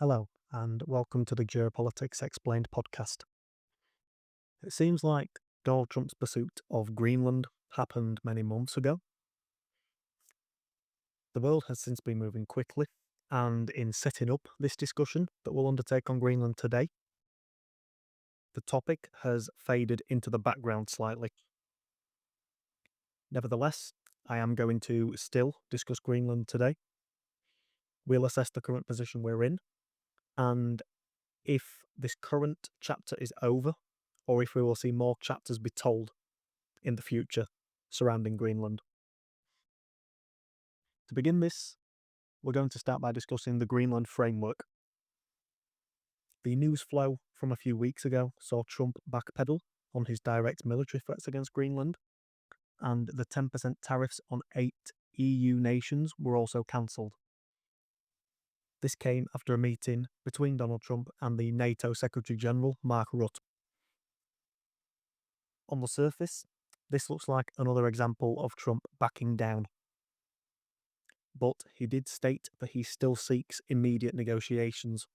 Hello, and welcome to the Geopolitics Explained podcast. It seems like Donald Trump's pursuit of Greenland happened many months ago. The world has since been moving quickly, and in setting up this discussion that we'll undertake on Greenland today, the topic has faded into the background slightly. Nevertheless, I am going to still discuss Greenland today. We'll assess the current position we're in, and if this current chapter is over, or if we will see more chapters be told in the future surrounding Greenland. To begin this, we're going to start by discussing the Greenland Framework. The news flow from a few weeks ago saw Trump backpedal on his direct military threats against Greenland, and the 10% tariffs on 8 EU nations were also cancelled. This came after a meeting between Donald Trump and the NATO Secretary General, Mark Rutte. On the surface, this looks like another example of Trump backing down. But he did state that he still seeks immediate negotiations.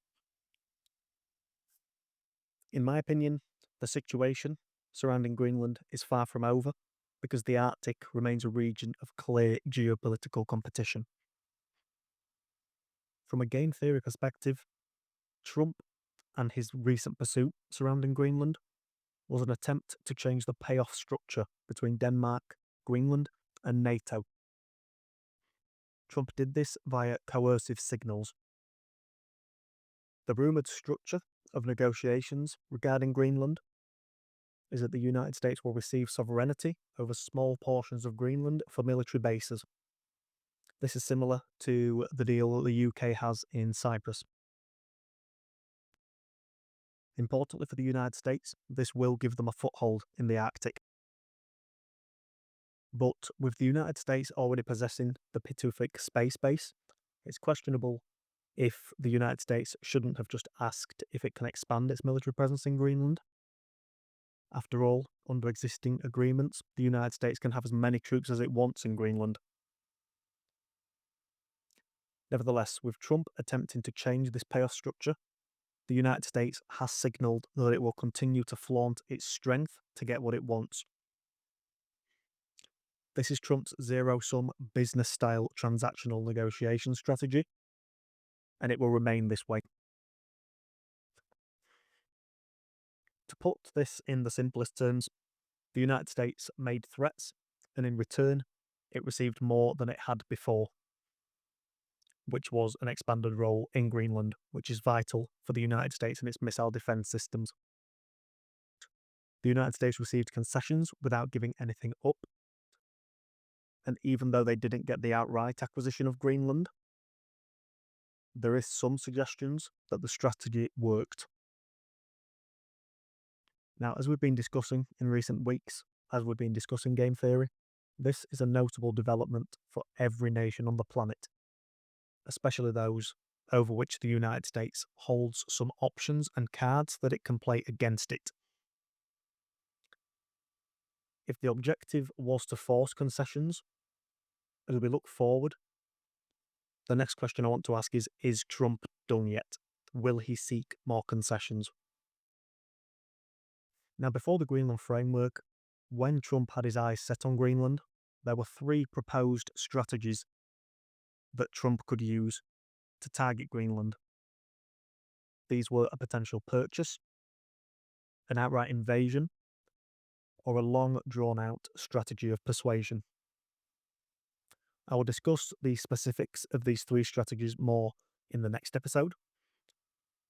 In my opinion, the situation surrounding Greenland is far from over because the Arctic remains a region of clear geopolitical competition. From a game theory perspective, Trump and his recent pursuit surrounding Greenland was an attempt to change the payoff structure between Denmark, Greenland, and NATO. Trump did this via coercive signals. The rumoured structure of negotiations regarding Greenland is that the United States will receive sovereignty over small portions of Greenland for military bases. This is similar to the deal the UK has in Cyprus. Importantly for the United States, this will give them a foothold in the Arctic. But with the United States already possessing the Pacific space base, it's questionable if the United States shouldn't have just asked if it can expand its military presence in Greenland. After all, under existing agreements, the United States can have as many troops as it wants in Greenland. Nevertheless, with Trump attempting to change this payoff structure, the United States has signalled that it will continue to flaunt its strength to get what it wants. This is Trump's zero-sum business-style transactional negotiation strategy, and it will remain this way. To put this in the simplest terms, the United States made threats, and in return, it received more than it had before, which was an expanded role in Greenland, which is vital for the United States and its missile defense systems. The United States received concessions without giving anything up, and even though they didn't get the outright acquisition of Greenland, there is some suggestions that the strategy worked. Now, as we've been discussing in recent weeks, as we've been discussing game theory, this is a notable development for every nation on the planet, especially those over which the United States holds some options and cards that it can play against it. If the objective was to force concessions, as we look forward, the next question I want to ask is Trump done yet? Will he seek more concessions? Now, before the Greenland Framework, when Trump had his eyes set on Greenland, there were 3 proposed strategies that Trump could use to target Greenland. These were a potential purchase, an outright invasion, or a long drawn-out strategy of persuasion. I will discuss the specifics of these 3 strategies more in the next episode,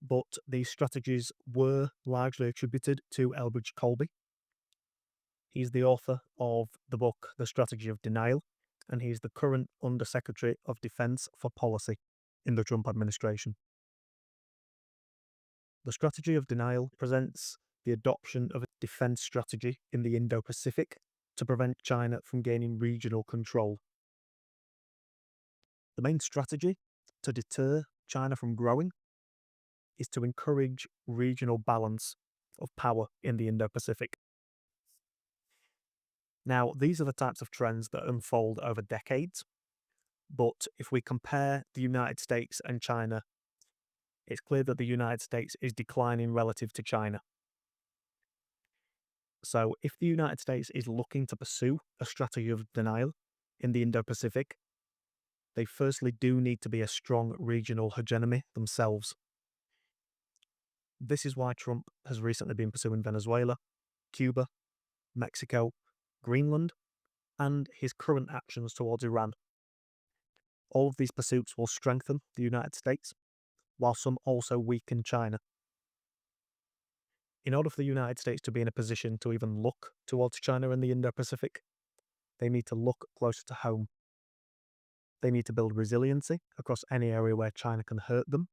but these strategies were largely attributed to Elbridge Colby. He's the author of the book The Strategy of Denial, and he's the current Undersecretary of Defense for Policy in the Trump administration. The strategy of denial presents the adoption of a defense strategy in the Indo-Pacific to prevent China from gaining regional control. The main strategy to deter China from growing is to encourage regional balance of power in the Indo-Pacific. Now, these are the types of trends that unfold over decades, but if we compare the United States and China it's clear that the United States is declining relative to China. So, if the United States is looking to pursue a strategy of denial in the Indo-Pacific, they firstly do need to be a strong regional hegemony themselves. This is why Trump has recently been pursuing Venezuela, Cuba, Mexico, Greenland, and his current actions towards Iran. All of these pursuits will strengthen the United States, while some also weaken China. In order for the United States to be in a position to even look towards China and the Indo-Pacific, they need to look closer to home. They need to build resiliency across any area where China can hurt them,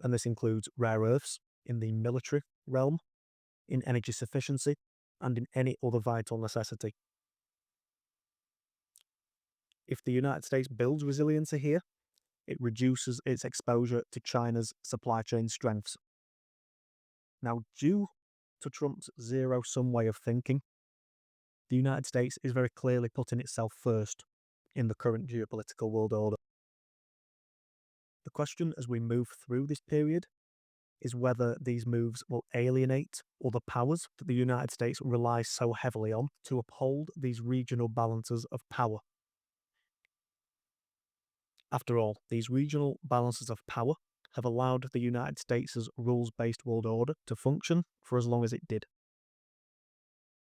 and this includes rare earths in the military realm, in energy sufficiency, and in any other vital necessity. If the United States builds resiliency here, it reduces its exposure to China's supply chain strengths. Now, due to Trump's zero-sum way of thinking, the United States is very clearly putting itself first in the current geopolitical world order. The question as we move through this period is whether these moves will alienate other powers that the United States relies so heavily on to uphold these regional balances of power. After all, these regional balances of power have allowed the United States' rules-based world order to function for as long as it did.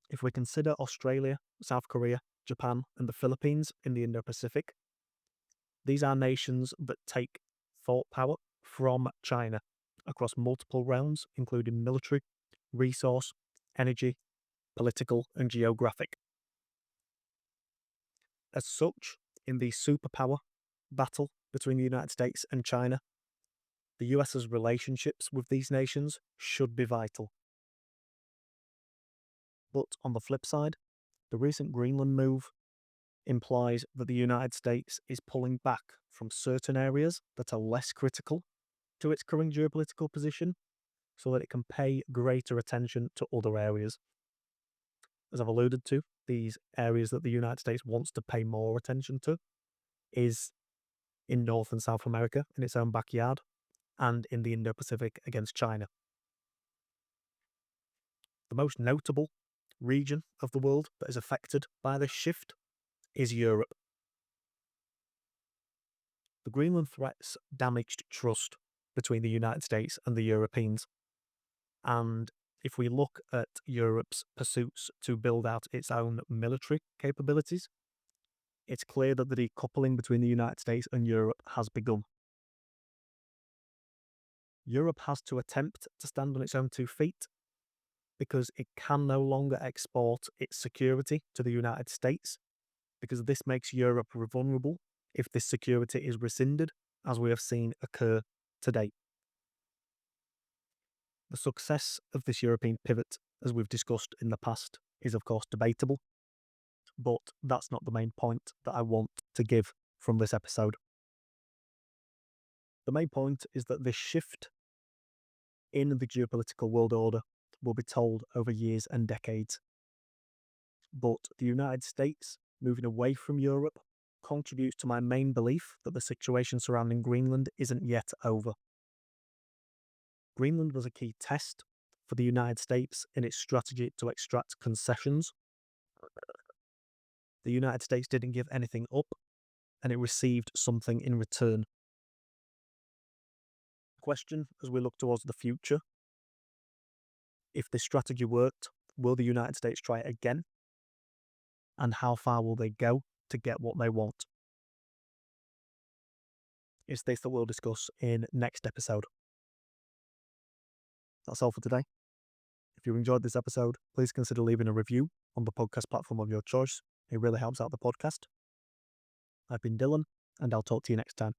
If we consider Australia, South Korea, Japan, and the Philippines in the Indo-Pacific, these are nations that take thought power from China across multiple realms, including military, resource, energy, political, and geographic. As such, in the superpower battle between the United States and China, the US's relationships with these nations should be vital. But on the flip side, the recent Greenland move implies that the United States is pulling back from certain areas that are less critical to its current geopolitical position so that it can pay greater attention to other areas. As I've alluded to, these areas that the United States wants to pay more attention to is in North and South America, in its own backyard, and in the Indo-Pacific against China. The most notable region of the world that is affected by this shift is Europe. The Greenland threats damaged trust between the United States and the Europeans. And if we look at Europe's pursuits to build out its own military capabilities, it's clear that the decoupling between the United States and Europe has begun. Europe has to attempt to stand on its own 2 feet because it can no longer export its security to the United States, because this makes Europe vulnerable if this security is rescinded, as we have seen occur to date. The success of this European pivot, as we've discussed in the past, is of course debatable, but that's not the main point that I want to give from this episode. The main point is that this shift in the geopolitical world order will be told over years and decades. But the United States moving away from Europe contributes to my main belief that the situation surrounding Greenland isn't yet over. Greenland was a key test for the United States in its strategy to extract concessions. The United States didn't give anything up, and it received something in return. The question as we look towards the future: if this strategy worked, will the United States try it again? And how far will they go to get what they want? It's this that we'll discuss in next episode. That's all for today. If you enjoyed this episode, please consider leaving a review on the podcast platform of your choice. It really helps out the podcast. I've been Dylan, and I'll talk to you next time.